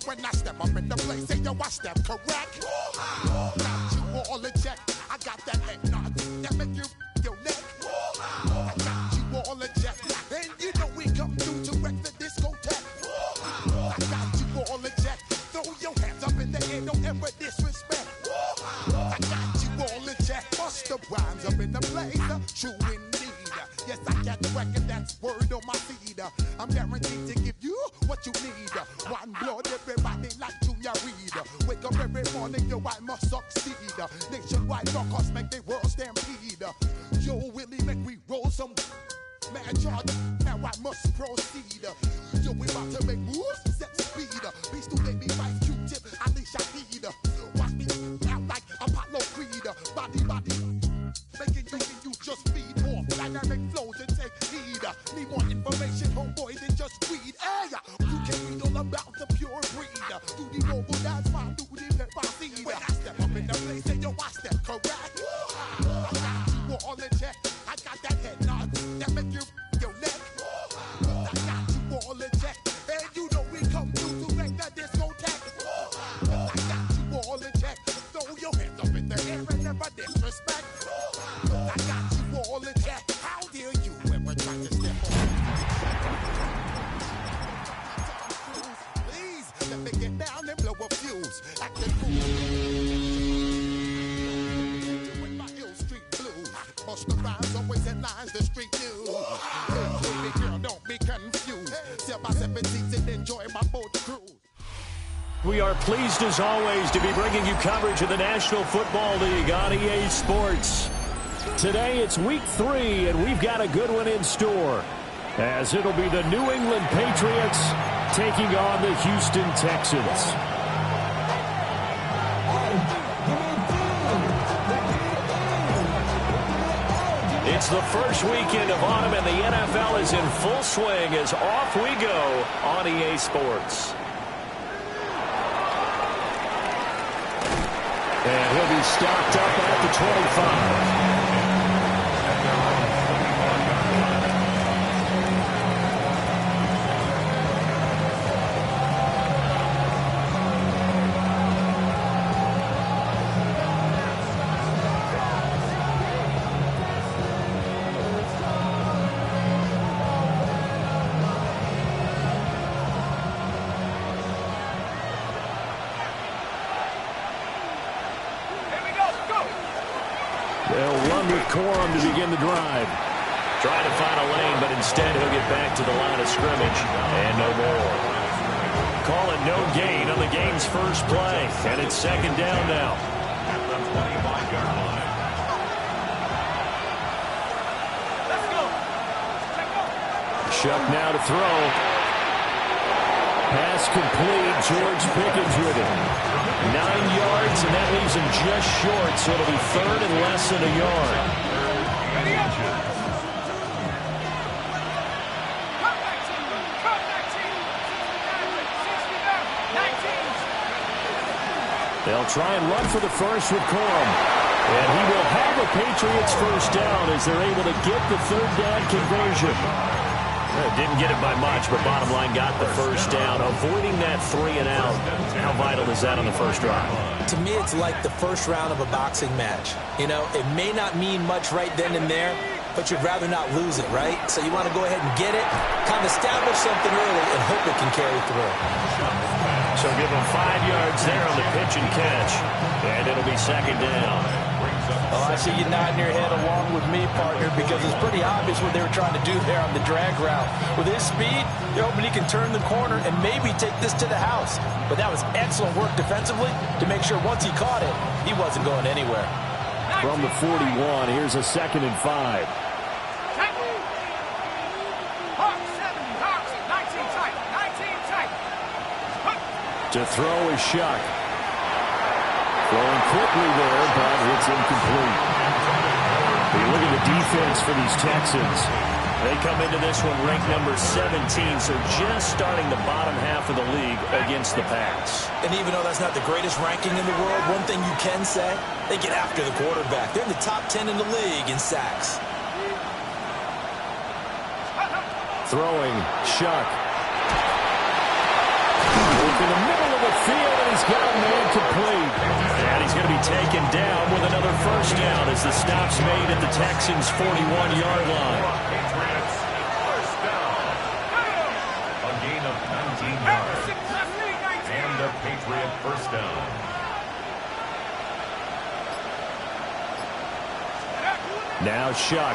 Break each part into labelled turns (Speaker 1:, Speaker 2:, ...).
Speaker 1: When I step up in the place, say yo, I step correct. Got you all in check. I got that head nod that make you your neck. I got you all in check, and you know we come through to wreck the discotheque. I got you all in check. Throw your hands up in the air, don't ever disrespect. I got you all in check. Bust the rhymes up in the place, true indeed. Yes, I got the record, that's word on my feed. I'm guaranteed to give you what you need. One blood, everybody like Junior Reed. Wake up every morning, yo, I must succeed. Nationwide knockouts make the world stampede. Yo, Willie, make we roll some mad charge. Now I must proceed. Yo, we about to make moves, set speed. Be student, be vice Q-tip, Alicia Heed. Watch me out like Apollo Creed. Body, making you just feed more dynamic flows and take heed. Need more information, homeboy, than just read. Hey, you can read all about the pure breed. Do the noble dance, my do the pepper seed. When I step up in the place, say yo, I step correct. I got you all in check. I got that head nod that make you your neck. I got you all in check, and you know we come through to wreck the discotheque. I got you all in check. Throw your hands up in the air and never disrespect. I got you all in check. How dare you ever try to step on? Please let me get down and blow a fuse. Acting cool. With my ill street blues. Bust the rhymes, always in lines, the street news. Hey, baby girl, don't be confused. 7x17 and enjoy my boat cruise.
Speaker 2: We are pleased as always to be bringing you coverage of the National Football League on EA Sports. Today it's week 3 and we've got a good one in store, as it'll be the New England Patriots taking on the Houston Texans. It's the first weekend of autumn and the NFL is in full swing as off we go on EA Sports. And he'll be stopped up at the 25. Corum to begin the drive. Trying to find a lane, but instead he'll get back to the line of scrimmage. And no more. Call it no gain on the game's first play. And it's second down now. At the 25-yard line. Let's go. Shuck now to throw. Pass complete. George Pickens with it. 9 yards, and that leaves him just short, so it'll be third and less than a yard. They'll try and run for the first with Corum. And he will have a Patriots first down as they're able to get the third down conversion. Didn't get it by much, but bottom line got the first down, avoiding that 3 and out. How vital is that on the first drive?
Speaker 3: To me, it's like the first round of a boxing match. You know, it may not mean much right then and there, but you'd rather not lose it, right? So you want to go ahead and get it, kind of establish something early, and hope it can carry through.
Speaker 2: So give them 5 yards there on the pitch and catch, and it'll be second down.
Speaker 3: Oh, I see you nodding your head along with me, partner, because it's pretty obvious what they were trying to do there on the drag route. With his speed, they're hoping he can turn the corner and maybe take this to the house. But that was excellent work defensively to make sure once he caught it, he wasn't going anywhere.
Speaker 2: From the 41, here's a 2nd and 5. To throw is Shuck. Throwing quickly there, but it's incomplete. You look at the defense for these Texans. They come into this one ranked number 17, so just starting the bottom half of the league against the pass.
Speaker 3: And even though that's not the greatest ranking in the world, one thing you can say, they get after the quarterback. They're in the top 10 in the league in sacks.
Speaker 2: Throwing, Shuck. In the middle of the field, and he's got a man complete. And he's going to be taken down with another first down as the stop's made at the Texans' 41-yard line.
Speaker 4: Patriots, first down. A gain of 19 yards. And a Patriot first down.
Speaker 2: Now Shuck.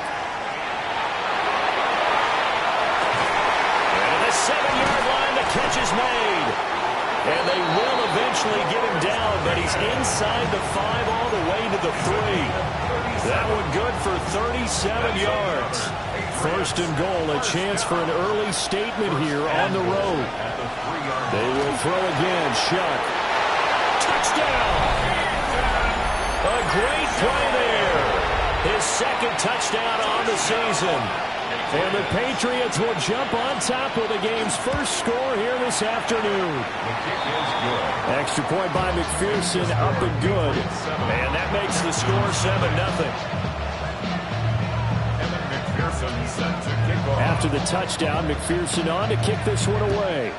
Speaker 2: And at the 7-yard line, the catch is made. And they will eventually get him down, but he's inside the 5 all the way to the 3. That one good for 37 yards. First and goal, a chance for an early statement here on the road. They will throw again. Shuck. Touchdown! A great play there. His second touchdown on the season. And the Patriots will jump on top with the game's first score here this afternoon. Extra point by McPherson, up and good. And that makes the score 7-0. After the touchdown, McPherson on to kick this one away.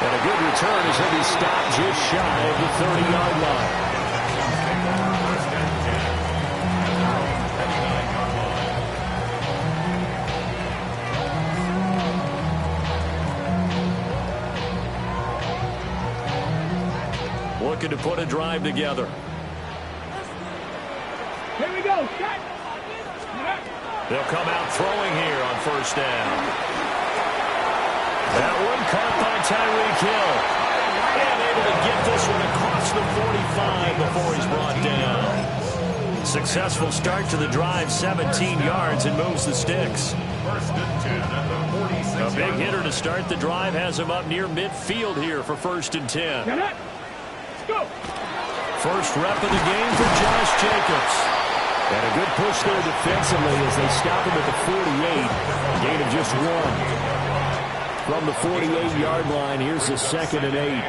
Speaker 2: And a good return as he'll be stopped just shy of the 30-yard line. Looking to put a drive together.
Speaker 5: Here we go.
Speaker 2: They'll come out throwing here on first down. That one caught by Tyreek Hill. And able to get this one across the 45 before he's brought down. Successful start to the drive, 17 yards, and moves the sticks.
Speaker 4: First and 10 at the 46.
Speaker 2: A big hitter to start the drive has him up near midfield here for first and 10.
Speaker 5: Let's go. First
Speaker 2: rep of the game for Josh Jacobs. And a good push there defensively as they stop him at the 48. Gain of just 1. From the 48-yard line, here's the 2nd and 8.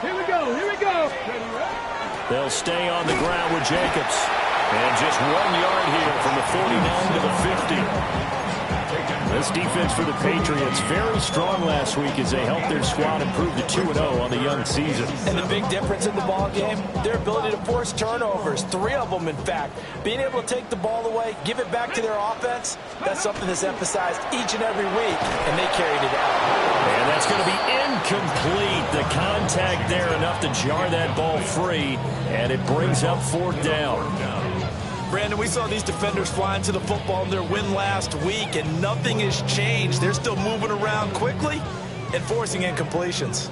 Speaker 5: Here we go, here we go.
Speaker 2: They'll stay on the ground with Jacobs. And just 1 yard here from the 49 to the 50. This defense for the Patriots, very strong last week as they helped their squad improve to 2-0 on the young season.
Speaker 3: And the big difference in the ball game, their ability to force turnovers, 3 of them in fact. Being able to take the ball away, give it back to their offense, that's something that's emphasized each and every week, and they carried it out.
Speaker 2: And that's going to be incomplete. The contact there enough to jar that ball free, and it brings up 4th down.
Speaker 3: Brandon, we saw these defenders fly into the football in their win last week, and nothing has changed. They're still moving around quickly and forcing incompletions.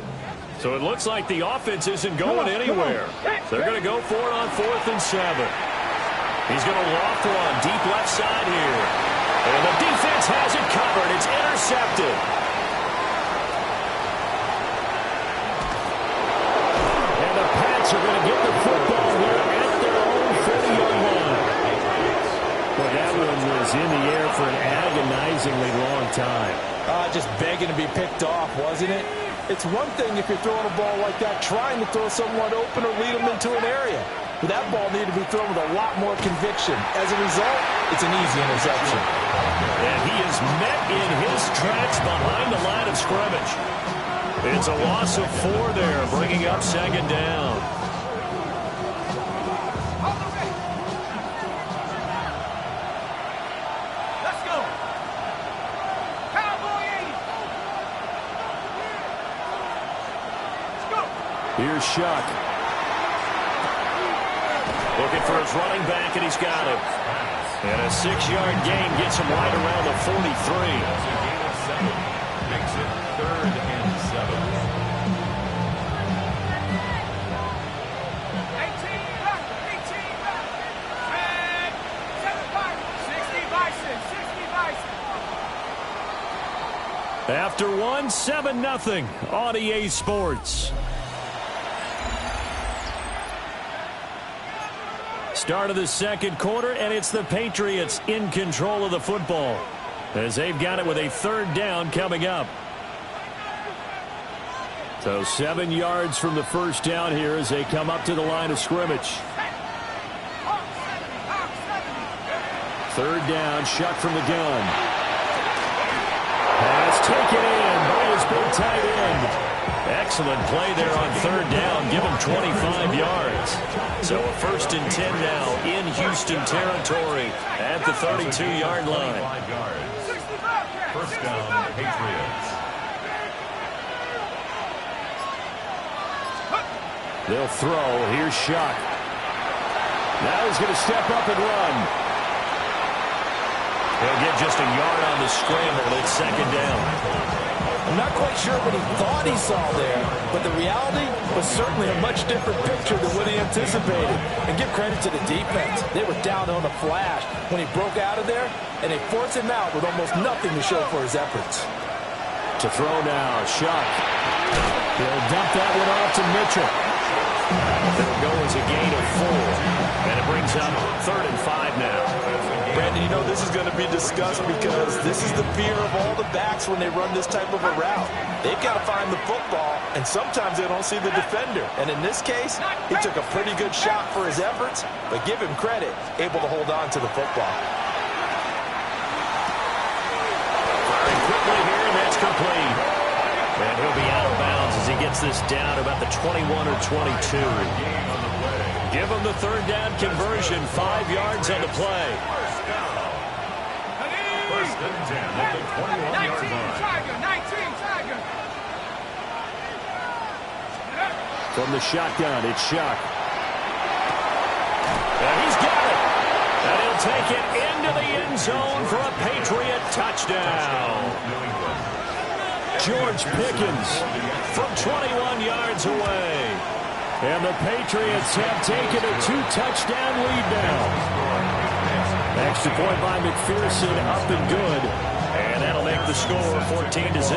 Speaker 2: So it looks like the offense isn't going anywhere. They're going to go for it on 4th and 7. He's going to loft one deep left side here. And the defense has it covered. It's intercepted. And the Pats are going to get the football here at their own 40-yard line. Well, that one was in the air for an agonizingly long time.
Speaker 3: Just begging to be picked off, wasn't it? It's one thing if you're throwing a ball like that, trying to throw someone open or lead them into an area. But that ball needed to be thrown with a lot more conviction. As a result, it's an easy interception.
Speaker 2: And he is met in his tracks behind the line of scrimmage. It's a loss of 4 there, bringing up 2nd down.
Speaker 5: Let's go. Cowboy 80. Let's go.
Speaker 2: Here's Shuck. Looking for his running back, and he's got him. And a 6-yard gain gets him right around the 43.
Speaker 4: Makes it 3rd and 7.
Speaker 5: 18 back. And 7-5. 60 Bison. 60 Bison.
Speaker 2: After one, 7-0 on EA Sports. Start of the second quarter, and it's the Patriots in control of the football as they've got it with a third down coming up. So 7 yards from the first down here as they come up to the line of scrimmage. Third down, Shuck from the gun. Pass taken in by his big tight end. Excellent play there on third down. Give him 25 yards. So a 1st and 10 now in Houston territory at the 32-yard line.
Speaker 4: 5 yards. First down, Patriots.
Speaker 2: They'll throw. Here's Shuck. Now he's going to step up and run. He'll get just a yard on the scramble. It's second down.
Speaker 3: I'm not quite sure what he thought he saw there, but the reality was certainly a much different picture than what he anticipated. And give credit to the defense. They were down on a flash when he broke out of there, and they forced him out with almost nothing to show for his efforts.
Speaker 2: To throw now, Shuck. He'll dump that one off to Mitchell. It'll go as a gain of 4, and it brings up 3rd and 5 now.
Speaker 3: Brandon, you know this is going to be discussed because this is the fear of all the backs when they run this type of a route. They've got to find the football, and sometimes they don't see the defender. And in this case, he took a pretty good shot for his efforts, but give him credit, able to hold on to the football.
Speaker 2: Firing quickly here, and that's complete. And he'll be out of bounds as he gets this down about the 21 or 22. Give him the third down conversion, 5 yards on the play.
Speaker 4: First and 10 at the 21-yard line.
Speaker 5: Tiger.
Speaker 2: From the shotgun, it's Shuck. And he's got it. And he'll take it into the end zone for a Patriot touchdown. George Pickens from 21 yards away. And the Patriots have taken a 2-touchdown lead now. Extra point by McPherson, up and good. And that'll make the score 14-0.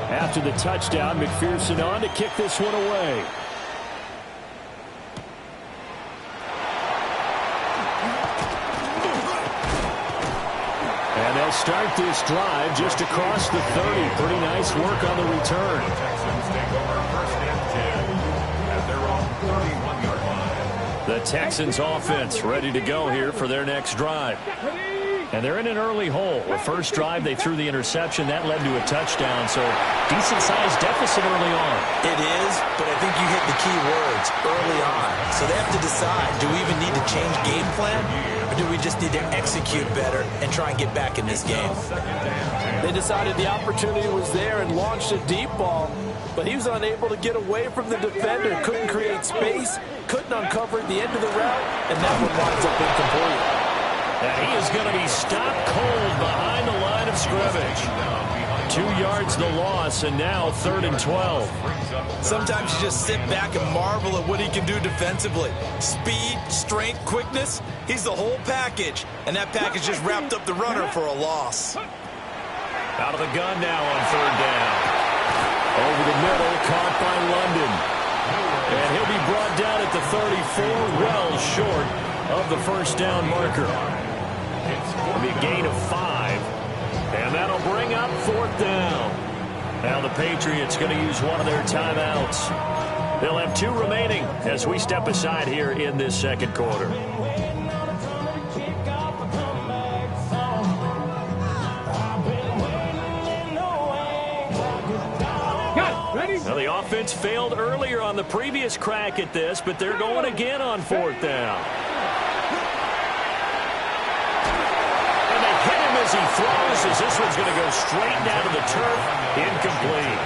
Speaker 2: After the touchdown, McPherson on to kick this one away. And they'll start this drive just across the 30. Pretty nice work on the return.
Speaker 4: Texans take over first and 10 at their own 31-yard line.
Speaker 2: The Texans offense ready to go here for their next drive. And they're in an early hole. The first drive, they threw the interception. That led to a touchdown, so decent-sized deficit early on.
Speaker 3: It is, but I think you hit the key words, early on. So they have to decide, do we even need to change game plan, or do we just need to execute better and try and get back in this game? They decided the opportunity was there and launched a deep ball, but he was unable to get away from the defender, couldn't create space, couldn't uncover at the end of the route, and that one winds up incomplete.
Speaker 2: And he is going to be stopped cold behind the line of scrimmage. 2 yards the loss, and now 3rd and 12.
Speaker 3: Sometimes you just sit back and marvel at what he can do defensively. Speed, strength, quickness, he's the whole package. And that package just wrapped up the runner for a loss.
Speaker 2: Out of the gun now on 3rd down. Over the middle, caught by London. And he'll be brought down at the 34, well short of the first down marker. It'll be a gain of 5. And that'll bring up 4th down. Now the Patriots going to use one of their timeouts. They'll have 2 remaining as we step aside here in this second quarter. Now the offense failed earlier on the previous crack at this, but they're going again on 4th down. As he throws, as this one's going to go straight down to the turf, incomplete.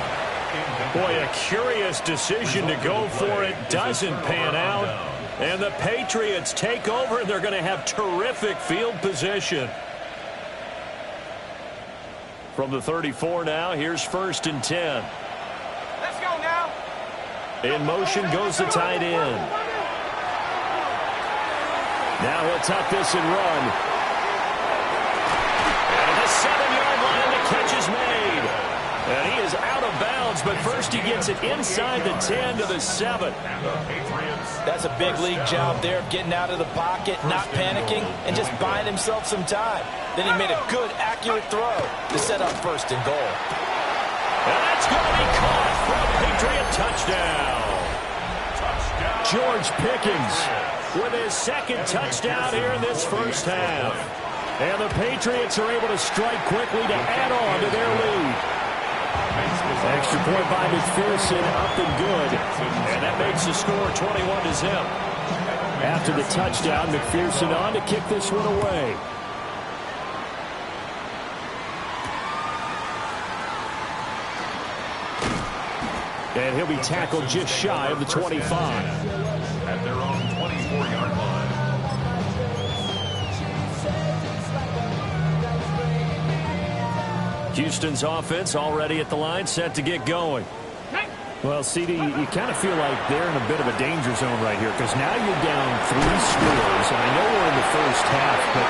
Speaker 2: Boy, a curious decision to go for it, doesn't pan out, and the Patriots take over, and they're going to have terrific field position. From the 34 now, here's 1st and 10.
Speaker 5: Let's go now.
Speaker 2: In motion goes the tight end. Now he'll tuck this and run. 7-yard line, the catch is made. And he is out of bounds, but first he gets gets it inside the 10 to the 7.
Speaker 3: That's a big league job there, getting out of the pocket, not panicking, and just buying himself some time. Then he made a good, accurate throw to set up first and goal.
Speaker 2: And that's going to be caught for a Patriot touchdown. George Pickens with his second touchdown here in this first half. And the Patriots are able to strike quickly to add on to their lead. Extra point by McPherson, up and good. And that makes the score 21-0. After the touchdown, McPherson on to kick this one away. And he'll be tackled just shy of the 25.
Speaker 4: At their own 24-yard line.
Speaker 2: Houston's offense already at the line, set to get going. Well, CD, you kind of feel like they're in a bit of a danger zone right here because now you're down 3 scores, and I know we're in the first half, but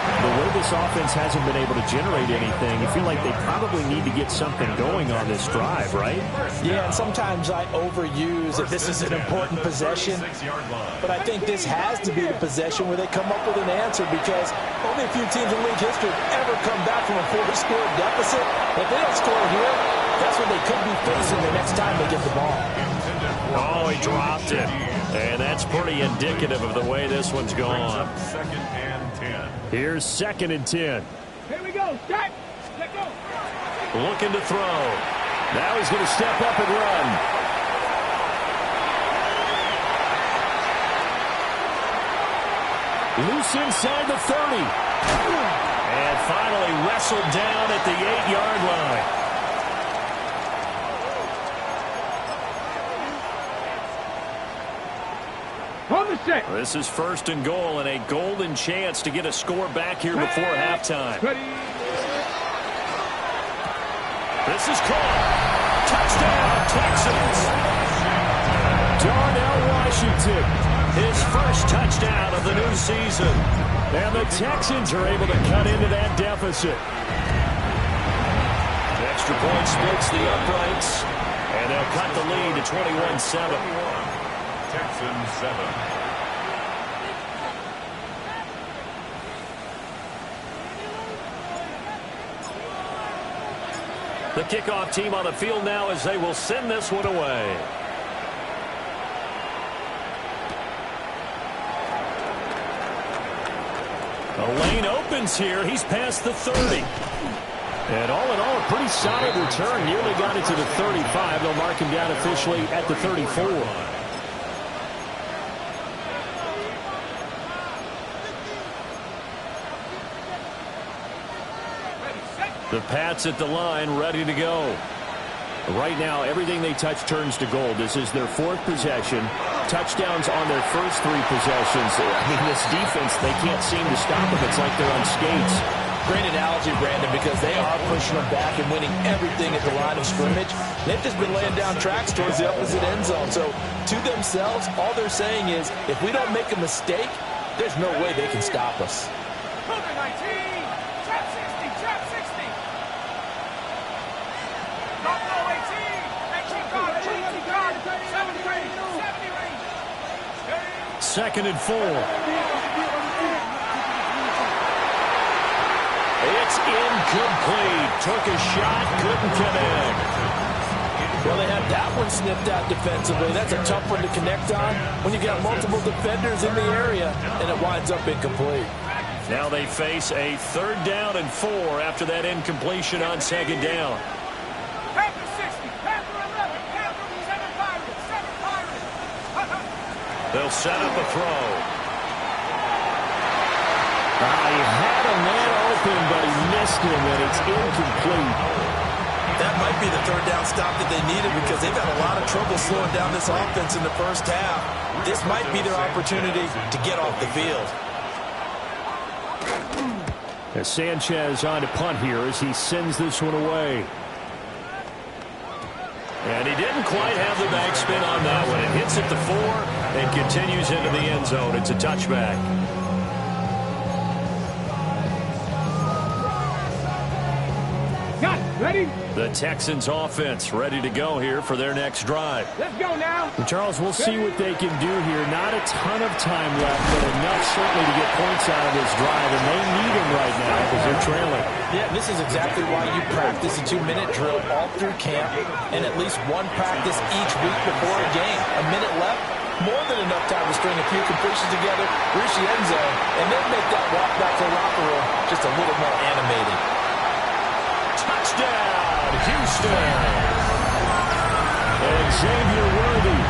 Speaker 2: the way this offense hasn't been able to generate anything, you feel like they probably need to get something going on this drive, right?
Speaker 3: Yeah, and sometimes I overuse that this is an important possession, but I think this has to be the possession where they come up with an answer because only a few teams in league history have ever come back from a 4-score deficit. If they don't score here, that's what they could be facing the next time they get the ball.
Speaker 2: Oh, he dropped it. And that's pretty indicative of the way this one's gone.
Speaker 4: Second and 10.
Speaker 2: Here's 2nd and 10.
Speaker 5: Here we go. Start. Let go.
Speaker 2: Looking to throw. Now he's going to step up and run. Loose inside the 30. And finally wrestled down at the 8-yard line. This is 1st and goal and a golden chance to get a score back here before halftime. This is caught. Touchdown, Texans. Darnell Washington, his first touchdown of the new season. And the Texans are able to cut into that deficit. The extra point splits the uprights, and they'll cut the lead to 21-7.
Speaker 4: Texans 7.
Speaker 2: The kickoff team on the field now as they will send this one away. The lane opens here. He's past the 30. And all in all, a pretty solid return. Nearly got it to the 35. They'll mark him down officially at the 34. The Pats at the line, ready to go. Right now, everything they touch turns to gold. This is their 4th possession. Touchdowns on their first 3 possessions. I mean, this defense, they can't seem to stop them. It's like they're on skates.
Speaker 3: Great analogy, Brandon, because they are pushing them back and winning everything at the line of scrimmage. They've just been laying down tracks towards the opposite end zone. So, to themselves, all they're saying is, if we don't make a mistake, there's no way they can stop us.
Speaker 5: Cover 19. Trap 60. Trap 60. Drop low 18. 18 guard. 18 guard. 70 range. 70 range.
Speaker 2: 2nd and 4. It's incomplete. Took a shot, couldn't connect.
Speaker 3: Well, they had that one snipped out defensively. That's a tough one to connect on when you got multiple defenders in the area, and it winds up incomplete.
Speaker 2: Now they face a 3rd down and 4 after that incompletion on 2nd down.
Speaker 5: Panther 60. Panther 11. Panther 7 Pirates. 7 Pirates.
Speaker 2: They'll set up a throw. He had a man open, but he missed him, and it's incomplete.
Speaker 3: That might be the 3rd down stop that they needed because they've had a lot of trouble slowing down this offense in the first half. This might be their opportunity to get off the field.
Speaker 2: As Sanchez on to punt here as he sends this one away. And he didn't quite have the backspin on that one. It hits at the 4 and continues into the end zone. It's a touchback.
Speaker 5: Got it. Ready?
Speaker 2: The Texans offense ready to go here for their next drive.
Speaker 5: Let's go now.
Speaker 2: Charles, we'll see what they can do here. Not a ton of time left, but enough certainly to get points out of this drive, and they need them right now because they're trailing.
Speaker 3: Yeah, this is exactly why you practice a 2-minute drill all through camp and at least one practice each week before a game. A minute left, more than enough time to string a few completions together, reach the end zone, and then make that walk back to the locker room just a little more animated.
Speaker 2: Touchdown, Houston. And Xavier Worthy,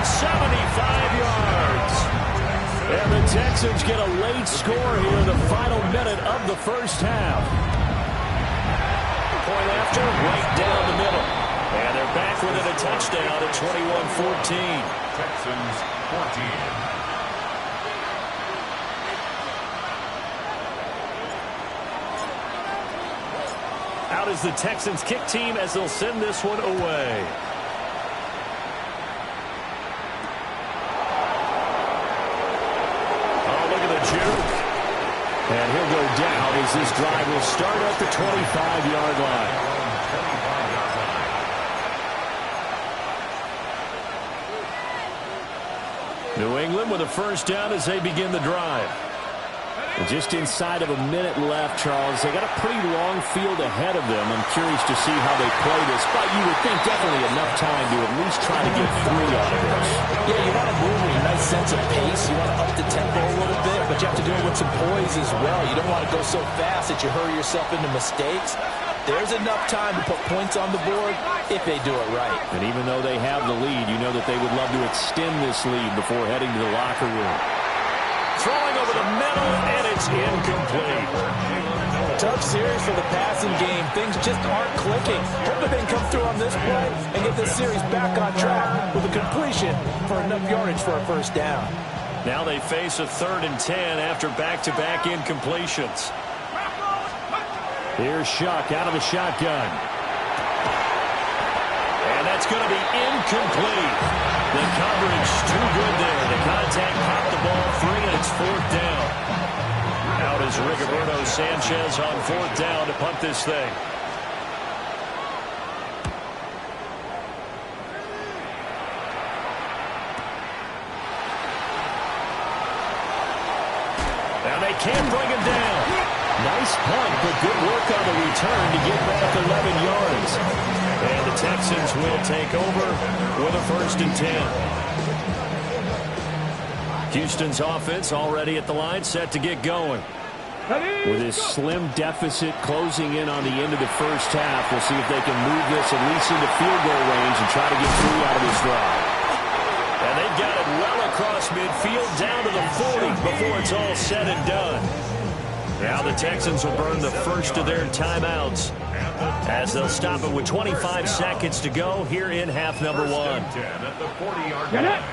Speaker 2: 75 yards. And the Texans get a late score here in the final minute of the first half. Point after, right down the middle. And they're back within a touchdown at 21-14.
Speaker 4: Texans 14.
Speaker 2: Out is the Texans kick team as they'll send this one away. Oh, look at the juke. And he'll go down as this drive will start at the 25-yard line. New England with a first down as they begin the drive. And just inside of a minute left, Charles. They got a pretty long field ahead of them. I'm curious to see how they play this, but you would think definitely enough time to at least try to get 3 out of this.
Speaker 3: Yeah, you want to move with a nice sense of pace. You want to up the tempo a little bit, but you have to do it with some poise as well. You don't want to go so fast that you hurry yourself into mistakes. There's enough time to put points on the board if they do it right.
Speaker 2: And even though they have the lead, you know that they would love to extend this lead before heading to the locker room. Throwing over the middle, and it's incomplete.
Speaker 3: Tough series for the passing game. Things just aren't clicking. Hoping they can come through on this play and get this series back on track with a completion for enough yardage for a first down.
Speaker 2: Now they face a 3rd and 10 after back-to-back incompletions. Here's Shuck out of the shotgun. And that's going to be incomplete. The coverage too good there. The contact popped the ball free, and it's 4th down. Out is Rigoberto Sanchez on 4th down to punt this thing. Now they can't bring him down. Nice punt, but good work on the return to get back 11 yards. And the Texans will take over with a 1st and 10. Houston's offense already at the line, set to get going. With his slim deficit closing in on the end of the first half, we'll see if they can move this at least into field goal range and try to get 3 out of this drive. And they've got it well across midfield down to the 40 before it's all said and done. Now the Texans will burn the first of their timeouts as they'll stop it with 25 seconds to go here in half number 1.
Speaker 4: At the 40-yard line.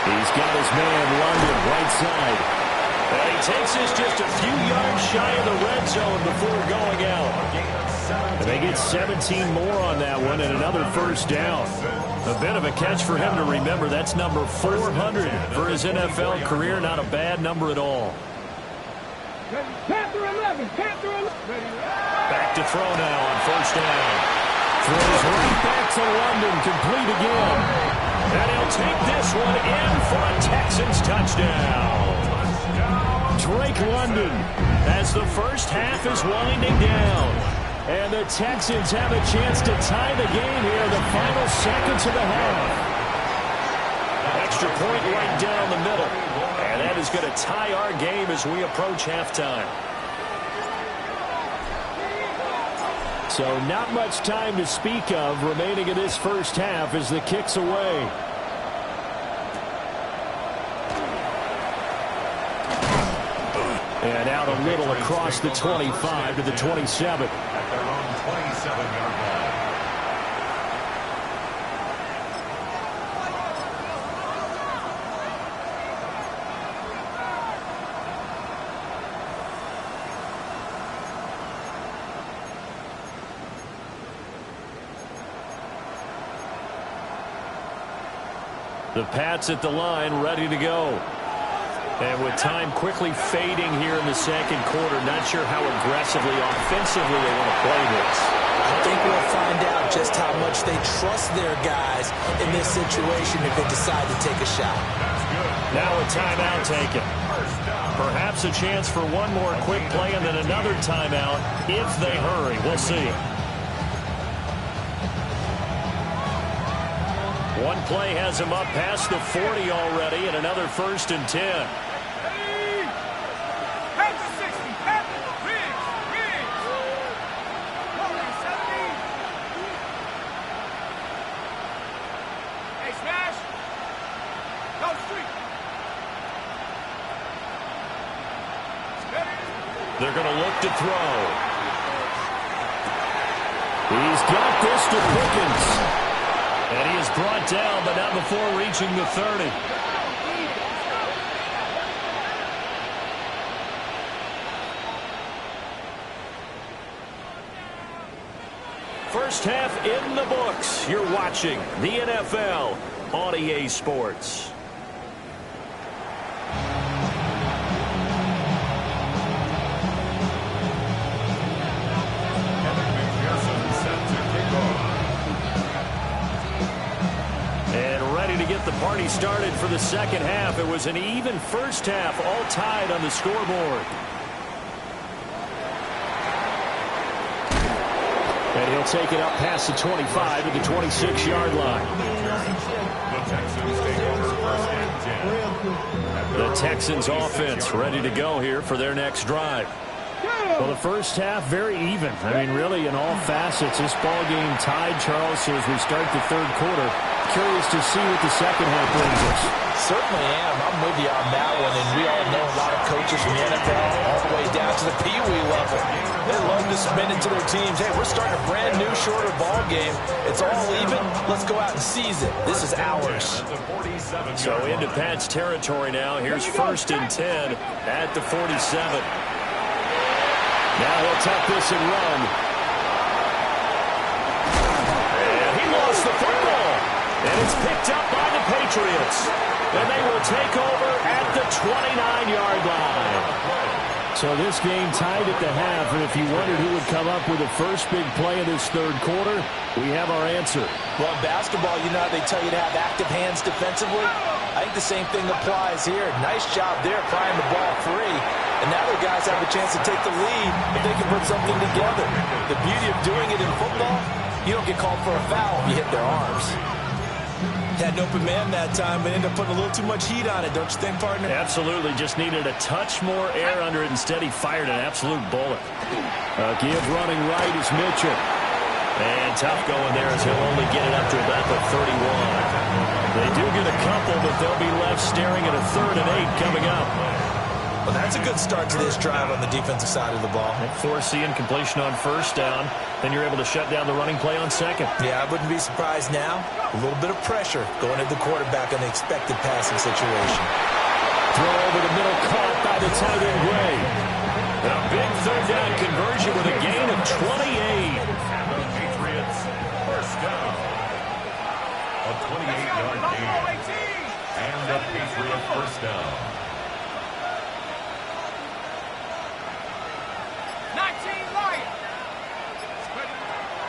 Speaker 2: He's got his man London right side. And he takes this just a few yards shy of the red zone before going out. And they get 17 more on that one and another first down. A bit of a catch for him to remember. That's number 400 for his NFL career. Not a bad number at all.
Speaker 5: Panther 11.
Speaker 2: Back to throw now on first down. Throws right back to London. Complete again. And he'll take this one in for a Texans touchdown. Drake London as the first half is winding down. And the Texans have a chance to tie the game here in the final seconds of the half. Extra point right down the middle. And that is going to tie our game as we approach halftime. So not much time to speak of remaining in this first half as the kick's away. And out a little across the 25 to the 27.
Speaker 4: At their own 27-yard line.
Speaker 2: The Pats at the line, ready to go. And with time quickly fading here in the second quarter, not sure how aggressively, offensively they want to play this.
Speaker 3: I think we'll find out just how much they trust their guys in this situation if they decide to take a shot.
Speaker 2: Now a timeout taken. Perhaps a chance for one more quick play and then another timeout if they hurry. We'll see. One play has him up past the 40 already and another 1st and 10. They're going to look to throw. He's got this to Pickens. And he is brought down, but not before reaching the 30. First half in the books. You're watching the NFL on EA Sports. Get the party started for the second half. It was an even first half, all tied on the scoreboard. And he'll take it up past the 25 to the 26-yard line. The Texans offense ready to go here for their next drive. Well, the first half, very even. I mean, really, in all facets, this ball game tied, Charles, so as we start the third quarter. Curious to see what the second half brings us.
Speaker 3: Certainly am. I'm with you on that one. And we all know a lot of coaches from the NFL all the way down to the Pee Wee level. They love to spin it to their teams. Hey, we're starting a brand new, shorter ball game. It's all even. Let's go out and seize it. This is ours.
Speaker 2: So into Pat's territory now. Here's 1st and 10 at the 47. Now he'll tuck this and run. And he lost the football. And it's picked up by the Patriots. And they will take over at the 29-yard line. So this game tied at the half, and if you wondered who would come up with the first big play of this third quarter, we have our answer.
Speaker 3: Well, in basketball, you know how they tell you to have active hands defensively? I think the same thing applies here. Nice job there prying the ball free. And now the guys have a chance to take the lead if they can put something together. The beauty of doing it in football, you don't get called for a foul if you hit their arms. Had an open man that time, but ended up putting a little too much heat on it, don't you think, partner?
Speaker 2: Absolutely. Just needed a touch more air under it. Instead, he fired an absolute bullet. Give running right is Mitchell. And tough going there as he'll only get it up to about the 31. They do get a couple, but they'll be left staring at a 3rd and 8 coming up.
Speaker 3: Well, that's a good start to this drive on the defensive side of the ball.
Speaker 2: Forcing completion on 1st down. Then you're able to shut down the running play on 2nd.
Speaker 3: Yeah, I wouldn't be surprised now. A little bit of pressure going at the quarterback on the expected passing situation.
Speaker 2: Throw over the middle, caught by the tight end Gray. A big 3rd down conversion with a gain of 28.
Speaker 4: The Patriots, 1st down. A 28-yard gain. And the Patriot 1st down.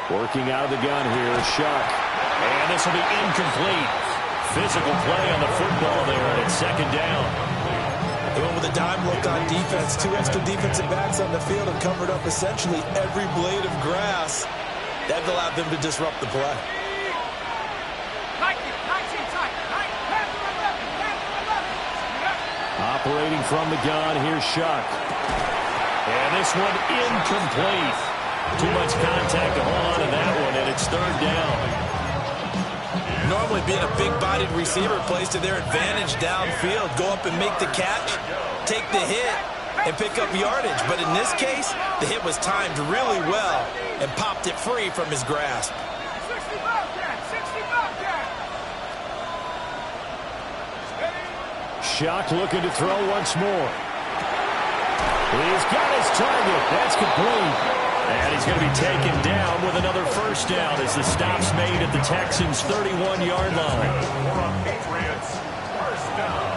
Speaker 2: Working out of the gun here is Shuck. And this will be incomplete. Physical play on the football there, and it's 2nd down.
Speaker 3: They went with a dime look on defense. 2 extra defensive backs on the field and covered up essentially every blade of grass. That allowed them to disrupt the play.
Speaker 2: Operating from the gun, here's Shuck. And this one incomplete. Too much contact to hold on to that one, and it's 3rd down.
Speaker 3: Normally being a big-bodied receiver plays to their advantage downfield. Go up and make the catch, take the hit, and pick up yardage. But in this case, the hit was timed really well and popped it free from his grasp.
Speaker 2: Shuck looking to throw once more. He's got his target. That's complete. And he's going to be taken down with another 1st down as the stop's made at the Texans' 31-yard line.
Speaker 4: Patriots, 1st down.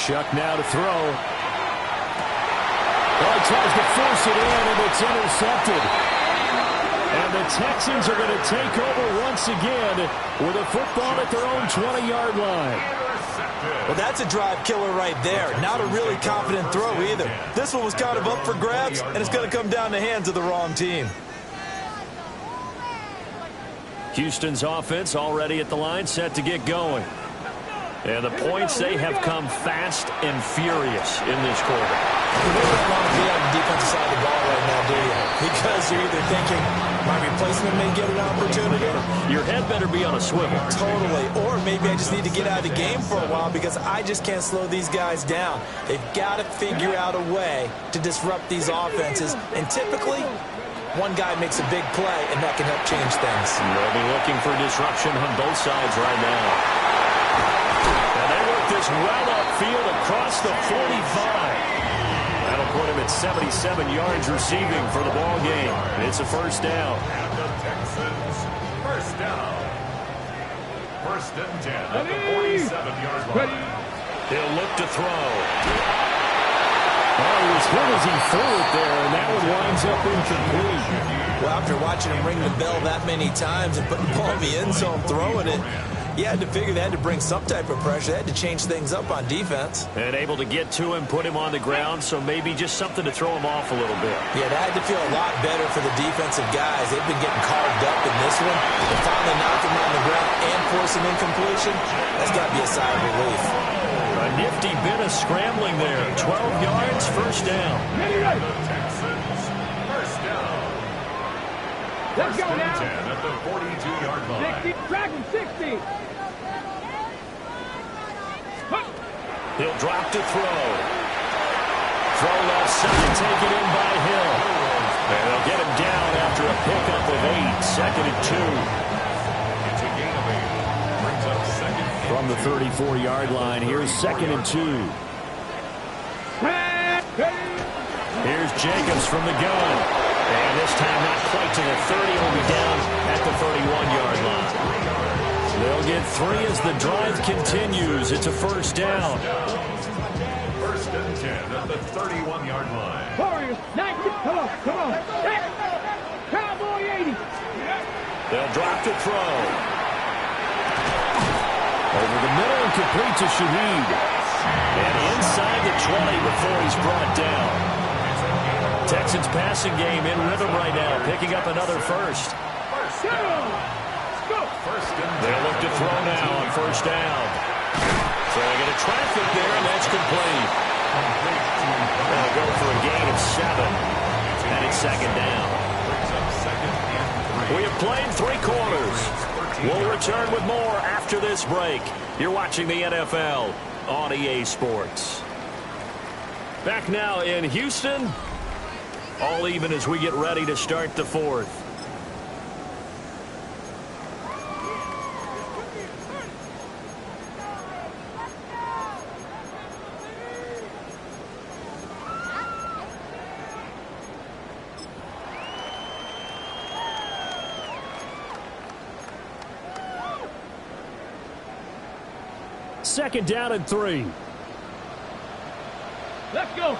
Speaker 2: Shuck now to throw. Well, he tries to force it in, and it's intercepted. And the Texans are going to take over once again with a football at their own 20-yard line.
Speaker 3: Well, that's a drive killer right there. Not a really confident throw either. This one was kind of up for grabs, and it's going to come down the hands of the wrong team.
Speaker 2: Houston's offense already at the line, set to get going. And the points, they have come fast and furious in this quarter.
Speaker 3: You really want to be on the defensive side of the ball right now, do you? Because you're either thinking, my replacement may get an opportunity.
Speaker 2: Your head better be on a swivel.
Speaker 3: Totally. Or maybe I just need to get out of the game for a while because I just can't slow these guys down. They've got to figure out a way to disrupt these offenses. And typically, one guy makes a big play, and that can help change things.
Speaker 2: They'll be looking for disruption on both sides right now. And they work this well upfield across the 45. That'll put him at 77 yards receiving for the ball game. It's a first down.
Speaker 4: And the Texans, first down. First and 10 at the 47-yard line.
Speaker 2: He'll look to throw. Oh, he was hit as he threw it there, and that one winds up incomplete.
Speaker 3: Well, after watching him ring the bell that many times and putting the ball in the end zone, throwing it, you had to figure they had to bring some type of pressure. They had to change things up on defense.
Speaker 2: And able to get to him, put him on the ground, so maybe just something to throw him off a little bit.
Speaker 3: Yeah, that had to feel a lot better for the defensive guys. They've been getting carved up in this one. To finally knock him on the ground and force an incompletion, that's got to be a sigh of relief.
Speaker 2: A nifty bit of scrambling there. 12 yards, first down.
Speaker 4: And the Texans, first down.
Speaker 5: Let's go now.
Speaker 4: 10 at the 42-yard line.
Speaker 5: 60, track him, 60.
Speaker 2: He'll drop to throw. Throw left side, taken in by Hill. And they'll get him down after a pickup of 8. Second and 2.
Speaker 4: It's a gain of 8. Brings up second.
Speaker 2: From the 34-yard line, here's second and 2. Here's Jacobs from the gun. And this time not quite to the 30, will be down at the 31-yard line. They'll get 3 as the drive continues. It's a first down.
Speaker 4: First and 10 at the 31-yard line.
Speaker 5: Warriors, 90. Come on, come on. Cowboy 80.
Speaker 2: They'll drop to throw. Over the middle and complete to Shaheed. And inside the 20 before he's brought down. Texans passing game in rhythm right now, picking up another first. They'll look to throw now on first down. So they're going to traffic there, and that's complete. They'll go for a gain of 7, and it's second down. We have played 3 quarters. We'll return with more after this break. You're watching the NFL on EA Sports. Back now in Houston. All even as we get ready to start the 4th. Second down and 3.
Speaker 5: Let's go.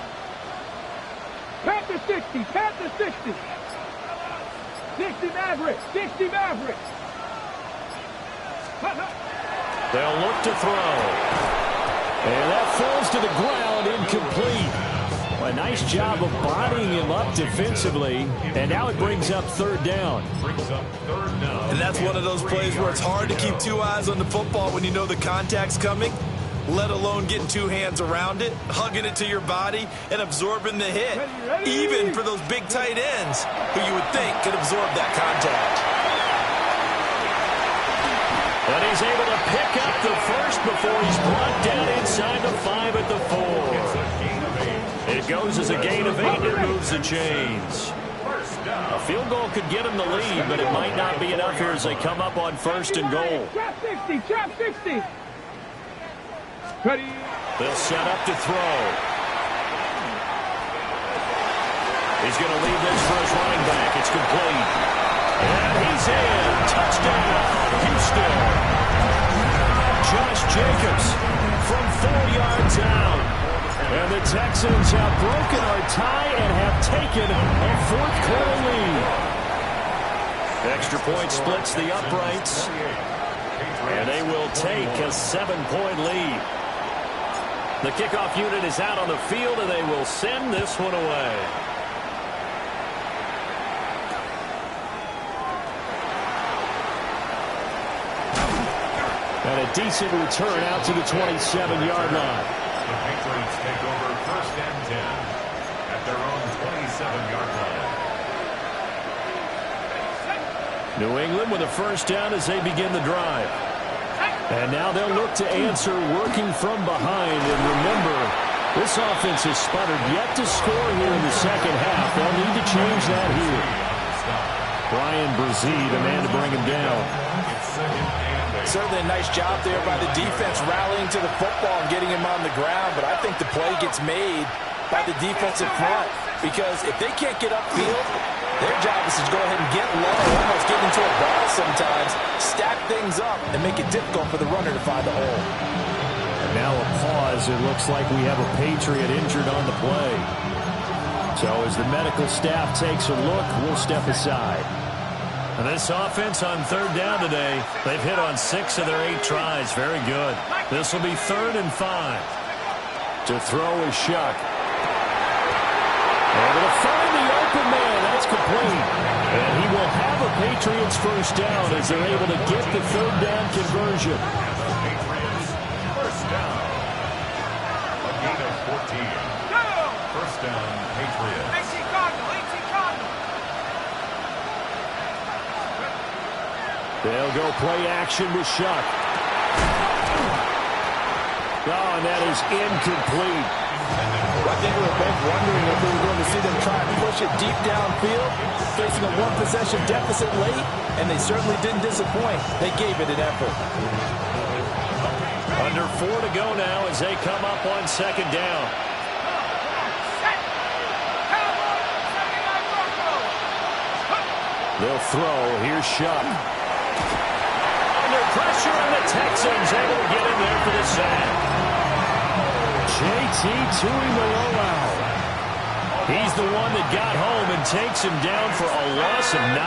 Speaker 5: Panther 60, Panther 60. 60 Maverick, 60 Maverick.
Speaker 2: They'll look to throw. And that falls to the ground, incomplete. A nice job of bodying him up defensively. And now it brings up third down.
Speaker 3: And that's one of those plays where it's hard to keep 2 eyes on the football when you know the contact's coming, let alone getting 2 hands around it, hugging it to your body, and absorbing the hit, even for those big tight ends who you would think could absorb that contact.
Speaker 2: But he's able to pick up the first before he's brought down inside the 5 at the 4. It goes as a gain of 8 and moves the chains. A field goal could get him the lead, but it might not be enough here as they come up on first and goal.
Speaker 5: Trap 60, trap 60. Ready.
Speaker 2: They'll set up to throw. He's going to leave this for his running back. It's complete. And he's in. Touchdown, Houston. Josh Jacobs from 4 yards out. And the Texans have broken our tie and have taken a fourth-quarter lead. Extra point splits the uprights. And they will take a 7-point lead. The kickoff unit is out on the field, and they will send this one away. And a decent return out to the 27-yard line.
Speaker 4: The Patriots take over 1st and 10 at their own 27-yard line.
Speaker 2: New England with a first down as they begin the drive. And now they'll look to answer working from behind. And remember, this offense has sputtered yet to score here in the second half. They'll need to change that here. Brian Brzee, the man to bring him down.
Speaker 3: Certainly a nice job there by the defense rallying to the football and getting him on the ground. But I think the play gets made by the defensive front. Because if they can't get upfield, their job is to go ahead and get low, almost get into a ball sometimes, stack things up, and make it difficult for the runner to find the hole.
Speaker 2: And now a pause. It looks like we have a Patriot injured on the play. So as the medical staff takes a look, we'll step aside. And this offense on 3rd down today, they've hit on 6 of their 8 tries. Very good. This will be 3rd and 5. To throw is Shuck. Able to find the open man. That's complete. And he will have a Patriots first down as they're able to get the 3rd down conversion.
Speaker 4: Patriots first down. A gain of 14. First down, Patriots.
Speaker 5: 18 Cardinal, 18 Cardinal.
Speaker 2: They'll go play action with Shuck. Oh, and that is incomplete.
Speaker 3: I think we were both wondering if we were going to see them try and push it deep downfield, facing a 1-possession deficit late, and they certainly didn't disappoint. They gave it an effort.
Speaker 2: Under 4 to go now as they come up on 2nd down. They'll throw. Here's Shuck. Under pressure, and the Texans able to get in there for the sack. JT doing the rollout. He's the one that got home and takes him down for a loss of 9.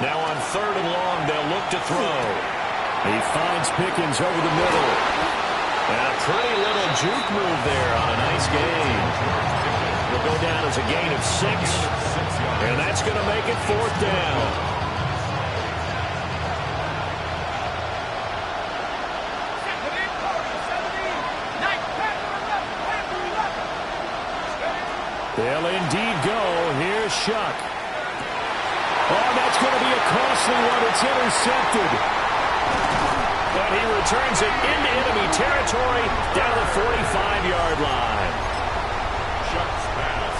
Speaker 2: Now on 3rd and long, they'll look to throw. He finds Pickens over the middle. And a pretty little juke move there on a nice gain. Will go down as a gain of 6. And that's going to make it 4th down. They'll indeed go. Here's Shuck. Oh, that's going to be a costly one. It's intercepted. But he returns it into enemy territory down the 45-yard line.
Speaker 4: Shuck's pass.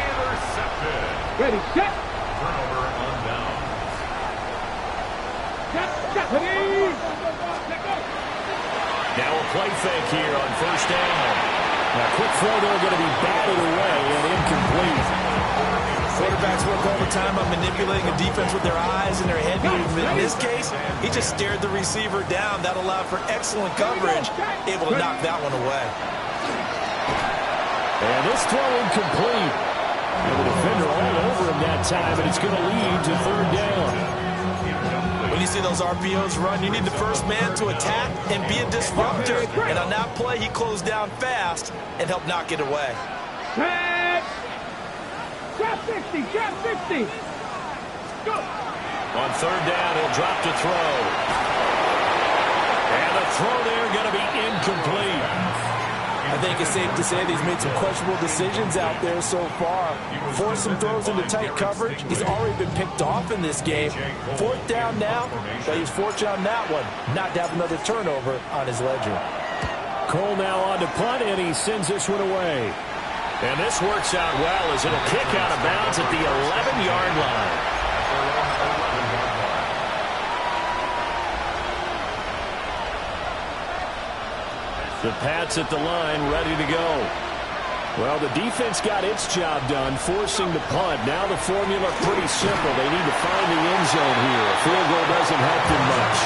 Speaker 4: Intercepted.
Speaker 5: Ready, set.
Speaker 4: Turnover on down.
Speaker 5: Set, ready.
Speaker 2: Now a play fake here on 1st down. Now, quick throw there, going to be batted away and incomplete.
Speaker 3: Quarterbacks work all the time on manipulating a defense with their eyes and their head movement. In this case, he just stared the receiver down. That allowed for excellent coverage, able to knock that one away.
Speaker 2: And this throw incomplete. And the defender all over him that time, and it's going to lead to 3rd down.
Speaker 3: When you see those RPOs run, you need the first man to attack and be a disruptor. And on that play, he closed down fast and helped knock it away.
Speaker 5: Drop 60, drop 60. Go.
Speaker 2: On 3rd down, he'll drop to throw. And the throw there going to be incomplete.
Speaker 3: I think it's safe to say that he's made some questionable decisions out there so far. Forced some throws into tight coverage. He's already been picked off in this game. 4th down now, but he's fortunate on that one, not to have another turnover on his ledger.
Speaker 2: Cole now on to punt, and he sends this one away. And this works out well as it'll kick out of bounds at the 11-yard line. The Pats at the line, ready to go. Well, the defense got its job done, forcing the punt. Now the formula pretty simple. They need to find the end zone here. A field goal doesn't help them much.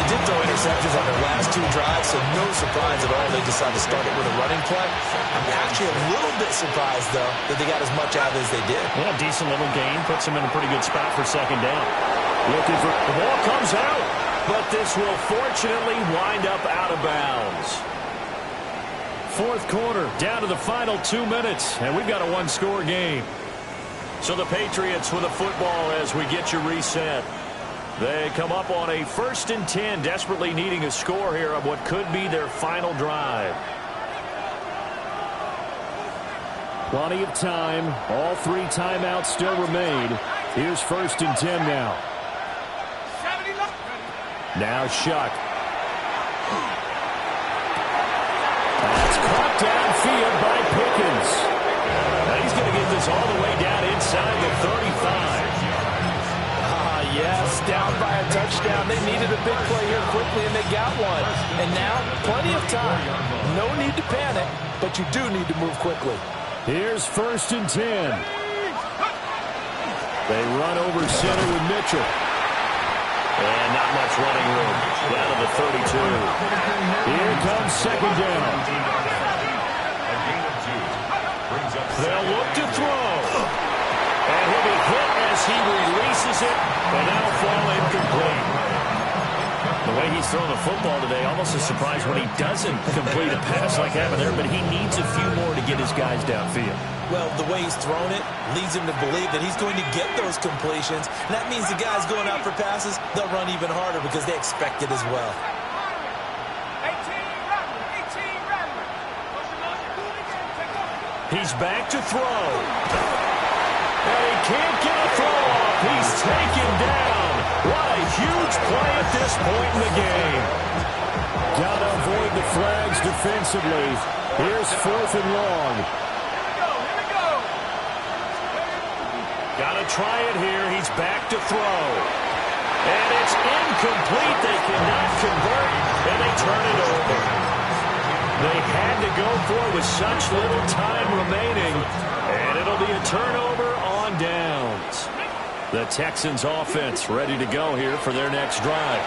Speaker 3: did throw interceptions on their last 2 drives, so no surprise at all they decided to start it with a running play. I'm actually a little bit surprised, though, that they got as much out of it as they did.
Speaker 2: Yeah, decent little gain. Puts them in a pretty good spot for second down. Looking for the ball comes out, but this will fortunately wind up out of bounds. Fourth quarter, down to the final 2 minutes, and we've got a one-score game. So the Patriots with the football as we get you reset. They come up on a 1st and 10, desperately needing a score here of what could be their final drive. Plenty of time. All 3 timeouts still remain. Here's 1st and 10 now. Now Shuck. That's caught downfield by Pickens. Now he's going to get this all the way down inside the 35.
Speaker 3: Yes, down by a touchdown. They needed a big play here quickly, and they got one. And now, plenty of time. No need to panic, but you do need to move quickly.
Speaker 2: Here's 1st and 10. They run over center with Mitchell. And not much running room. Down to the 32. Here comes second down. They'll look to throw. And he'll be hit as he releases it, and that'll fall incomplete. The way he's throwing the football today, almost a surprise when he doesn't complete a pass like that there, but he needs a few more to get his guys downfield.
Speaker 3: Well, the way he's thrown it leads him to believe that he's going to get those completions. And that means the guys going out for passes, they'll run even harder because they expect it as well.
Speaker 5: 18 Rattler.
Speaker 2: He's back to throw. And he can't get a throw off. He's taken down. What a huge play at this point in the game. Got to avoid the flags defensively. Here's 4th and long.
Speaker 5: Here we go.
Speaker 2: Got to try it here. He's back to throw. And it's incomplete. They cannot convert, and they turn it over. They had to go for it with such little time remaining, and it'll be a turnover on downs. The Texans offense ready to go here for their next drive.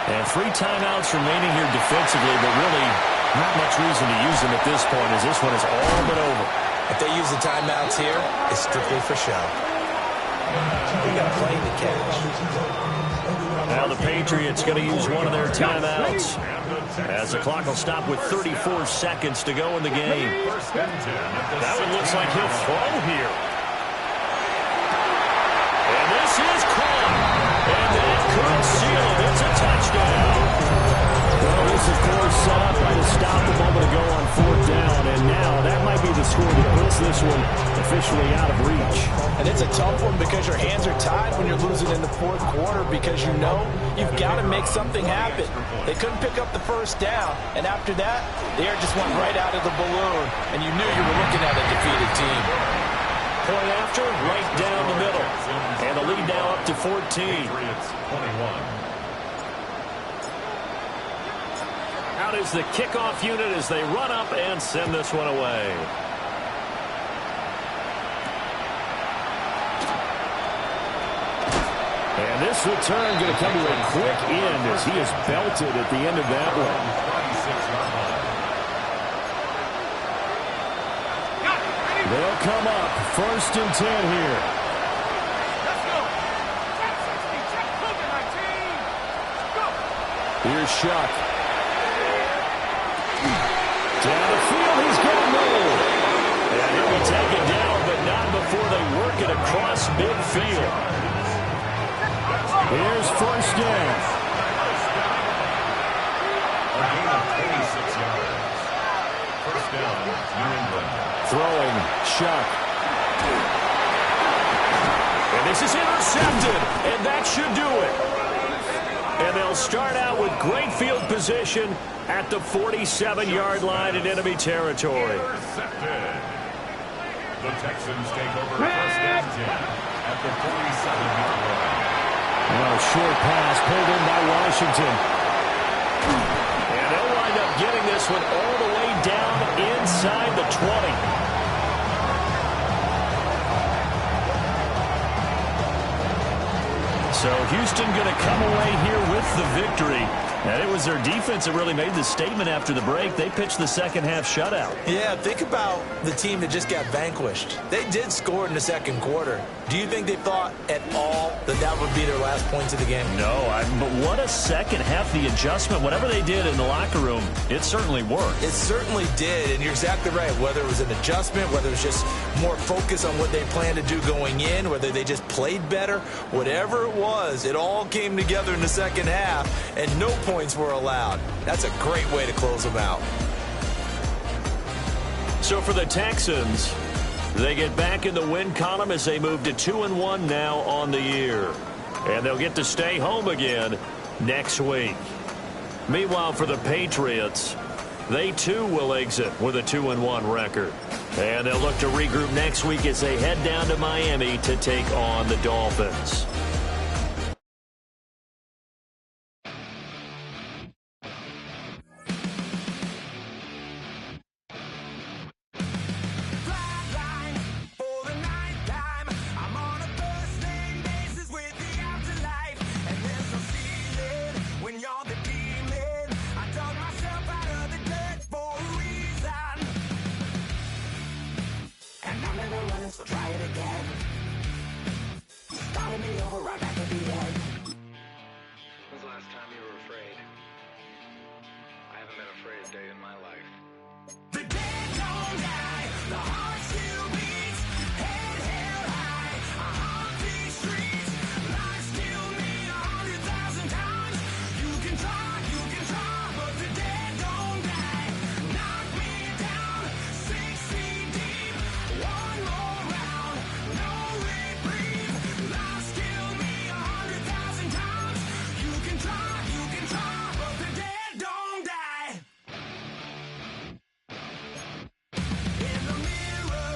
Speaker 2: And 3 timeouts remaining here defensively, but really not much reason to use them at this point as this one is all but over.
Speaker 3: If they use the timeouts here, it's strictly for show. We got a plane to catch.
Speaker 2: Now the Patriots going to use one of their timeouts as the clock will stop with 34 seconds to go in the game. That one looks like he'll throw here. And this is caught. And that could seal it. It's a touchdown. Well, this, of course, set up by the stop a moment ago on 4th down. And now that might be the score that puts this one officially out of reach.
Speaker 3: And it's a tough one because your hands are tied when you're losing in the 4th quarter because you know you've got to make something happen. They couldn't pick up the 1st down. And after that, the air just went right out of the balloon. And you knew you were looking at a defeated team.
Speaker 2: Point after, right down the middle. And the lead now up to 14.
Speaker 4: Patriots 21.
Speaker 2: Out is the kickoff unit as they run up and send this one away. And this return going to come to a quick end as he is belted at the end of that one. They'll come up 1st and 10 here.
Speaker 5: Let's go. Check 60. Check Booker, my team. Go.
Speaker 2: Here's Shuck. Down the field, he's going to move. And he'll be taken down, but not before they work it across midfield. Here's 1st down.
Speaker 4: A gain of 26 yards. 1st down, New England.
Speaker 2: Throwing, Shuck. And this is intercepted, and that should do it. And they'll start out with great field position at the 47-yard line in enemy territory.
Speaker 4: Intercepted. The Texans take over 1st and 10 at the 47-yard line.
Speaker 2: Well, short pass pulled in by Washington. And they'll wind up getting this one all the way down inside the 20. So Houston going to come away here with the victory. And it was their defense that really made the statement after the break. They pitched the second-half shutout.
Speaker 3: Yeah, think about the team that just got vanquished. They did score in the second quarter. Do you think they thought at all that that would be their last points of the game?
Speaker 2: No, but what a second half. The adjustment, whatever they did in the locker room, it certainly worked.
Speaker 3: It certainly did, and you're exactly right. Whether it was an adjustment, whether it was just more focus on what they planned to do going in, whether they just played better, whatever it was, it all came together in the second half, and no points were allowed. That's a great way to close them out.
Speaker 2: So for the Texans, they get back in the win column as they move to 2-1 now on the year. And they'll get to stay home again next week. Meanwhile, for the Patriots, they too will exit with a 2-1 record. And they'll look to regroup next week as they head down to Miami to take on the Dolphins.
Speaker 6: Try it again. Starting me over right back at the end.
Speaker 7: When's the last time you were afraid? I haven't been afraid a day in my life.
Speaker 6: The dead don't die, the heart still beats, head held high, I haunt these streets, life still mean 100,000 times. You can try, but the dead don't die. Knock me down, 6 feet deep, one more round, no reprieve, life still mean 100,000 times. You can try, but the dead don't die. In the mirror,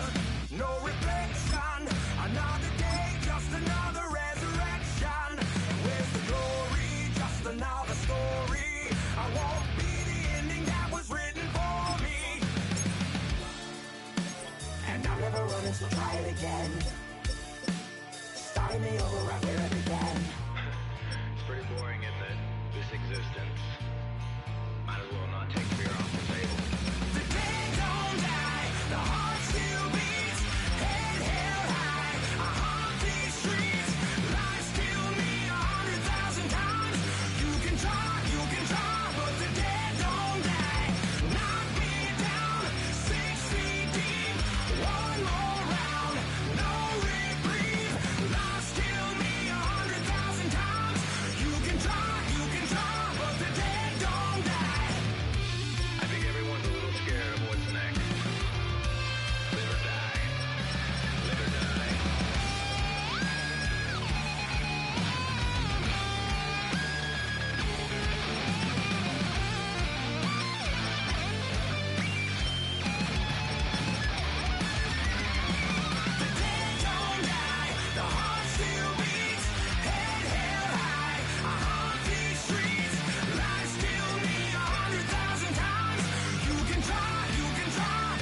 Speaker 6: no reflection. Another day, just another resurrection. Where's the glory? Just another story. I won't be the ending that was written for me. And I'm never running, so try it again. Starting me over right where it began.
Speaker 7: It's pretty boring, isn't it? This existence. Might as well not take fear off the table.
Speaker 6: The dead don't die, the heart still beats, head held high, I haunt these streets, life still mean 100,000 times. You can try, but the dead don't die. Knock me down, 6 feet deep, one more round, no reprieve, life still mean 100,000 times. You can try, but the dead don't die.
Speaker 7: I think everyone's a little scared of what's next. Live or die. Live or die.
Speaker 6: The dead don't die, the heart still beats, head held high, I haunt these streets, life still mean 100,000 times. You can try,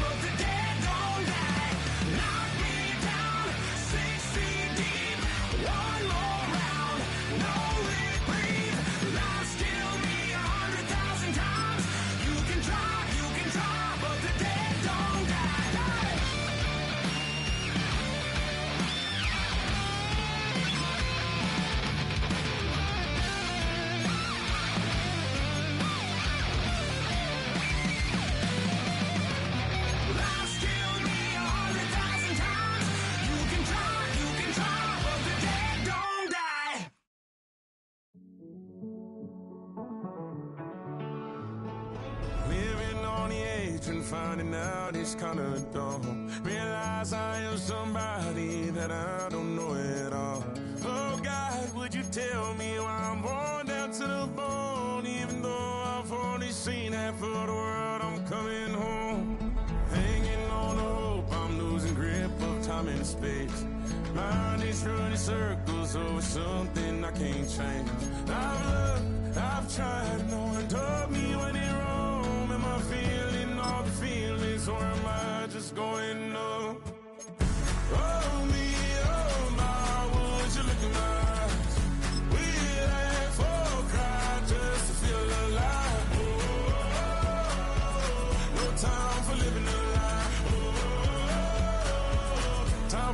Speaker 6: but the dead don't die. Knock me down, 6 feet deep, one more round, no reprieve, life still mean 100,000 times. You can try, but the dead don't die. Life still mean 100,000 times. You can try, but the dead don't die.
Speaker 8: Living on the edge and finding out it's kinda dumb. Realize I am somebody that I don't know at all. Oh God, would you tell me why I'm worn down to the bone? Even though I've only seen half of the world, I'm coming home. Hanging on to hope, I'm losing grip of time and space. Mind is running circles over something I can't change. I've looked, I've tried, no one told me when it wrong. Am I feeling all the feelings, or am I just going up? Oh me, oh my, would you look in my eyes? We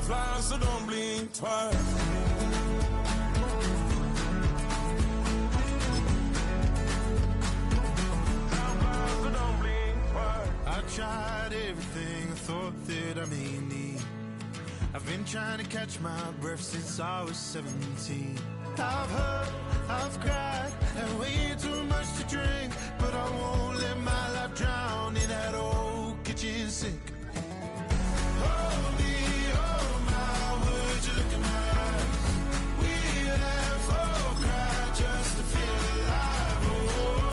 Speaker 8: fly, so don't blink twice.
Speaker 9: I tried everything I thought that I may need. I've been trying to catch my breath since I was 17. I've hurt, I've cried, and way too much to drink.